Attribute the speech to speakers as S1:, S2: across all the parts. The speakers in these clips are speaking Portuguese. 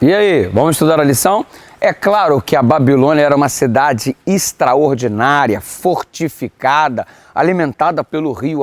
S1: E aí, vamos estudar a lição? É claro que a Babilônia era uma cidade extraordinária, fortificada, alimentada pelo rio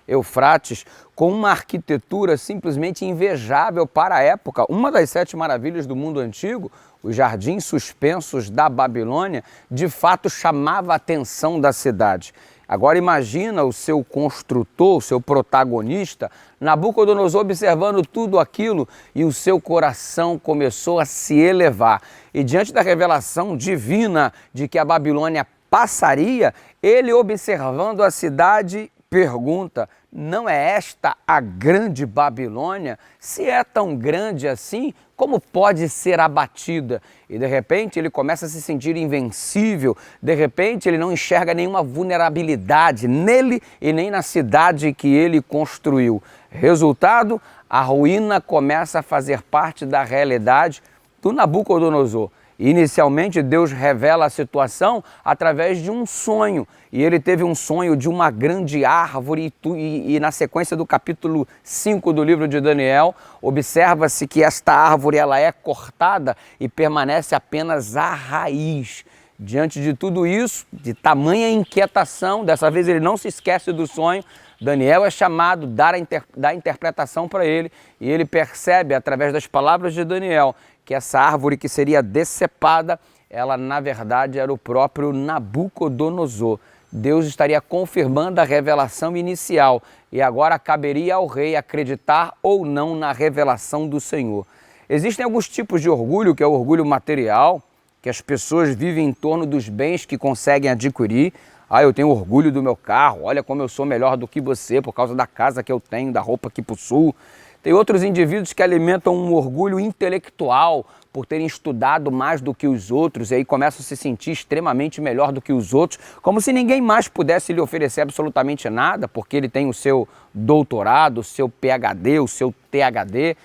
S1: Eufrates, com uma arquitetura simplesmente invejável para a época. Uma das 7 maravilhas do mundo antigo, os jardins suspensos da Babilônia, de fato chamava a atenção da cidade. Agora imagina o seu construtor, o seu protagonista, Nabucodonosor, observando tudo aquilo e o seu coração começou a se elevar. E diante da revelação divina de que a Babilônia passaria, ele, observando a cidade, pergunta: não é esta a grande Babilônia? Se é tão grande assim, como pode ser abatida? E de repente ele começa a se sentir invencível, de repente ele não enxerga nenhuma vulnerabilidade nele e nem na cidade que ele construiu. Resultado, a ruína começa a fazer parte da realidade do Nabucodonosor. Inicialmente, Deus revela a situação através de um sonho. E ele teve um sonho de uma grande árvore e na sequência do capítulo 5 do livro de Daniel, observa-se que esta árvore ela é cortada e permanece apenas a raiz. Diante de tudo isso, de tamanha inquietação, dessa vez ele não se esquece do sonho, Daniel é chamado, dá a interpretação para ele e ele percebe, através das palavras de Daniel, que essa árvore que seria decepada, ela na verdade era o próprio Nabucodonosor. Deus estaria confirmando a revelação inicial e agora caberia ao rei acreditar ou não na revelação do Senhor. Existem alguns tipos de orgulho, que é o orgulho material, que as pessoas vivem em torno dos bens que conseguem adquirir. Ah, eu tenho orgulho do meu carro, olha como eu sou melhor do que você por causa da casa que eu tenho, da roupa que possuo. Tem outros indivíduos que alimentam um orgulho intelectual por terem estudado mais do que os outros e aí começam a se sentir extremamente melhor do que os outros, como se ninguém mais pudesse lhe oferecer absolutamente nada, porque ele tem o seu doutorado, o seu PhD, o seu ThD.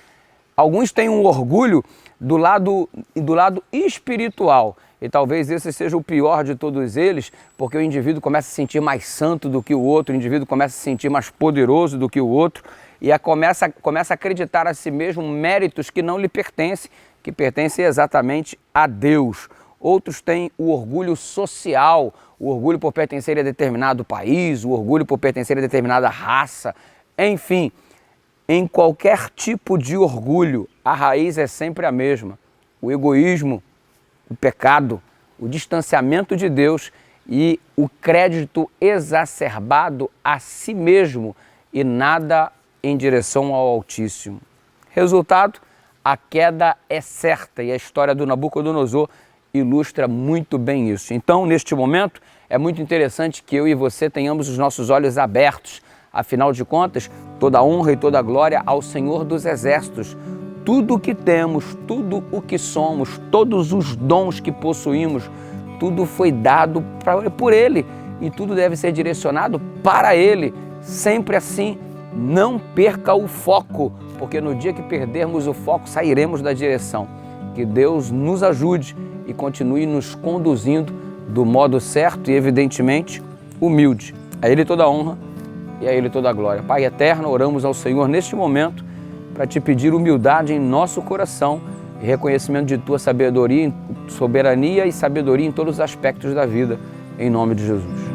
S1: Alguns têm um orgulho do lado espiritual. E talvez esse seja o pior de todos eles, porque o indivíduo começa a se sentir mais santo do que o outro, o indivíduo começa a se sentir mais poderoso do que o outro e começa a acreditar a si mesmo méritos que não lhe pertencem, que pertencem exatamente a Deus. Outros têm o orgulho social, o orgulho por pertencer a determinado país, o orgulho por pertencer a determinada raça, enfim. Em qualquer tipo de orgulho, a raiz é sempre a mesma: o egoísmo, o pecado, o distanciamento de Deus e o crédito exacerbado a si mesmo e nada em direção ao Altíssimo. Resultado, a queda é certa e a história do Nabucodonosor ilustra muito bem isso. Então, neste momento, é muito interessante que eu e você tenhamos os nossos olhos abertos. Afinal de contas, toda a honra e toda a glória ao Senhor dos Exércitos. Tudo o que temos, tudo o que somos, todos os dons que possuímos, tudo foi dado por Ele e tudo deve ser direcionado para Ele. Sempre assim, não perca o foco, porque no dia que perdermos o foco, sairemos da direção. Que Deus nos ajude e continue nos conduzindo do modo certo e, evidentemente, humilde. A Ele toda a honra e a Ele toda a glória. Pai eterno, oramos ao Senhor neste momento para te pedir humildade em nosso coração e reconhecimento de tua sabedoria, soberania e sabedoria em todos os aspectos da vida, em nome de Jesus.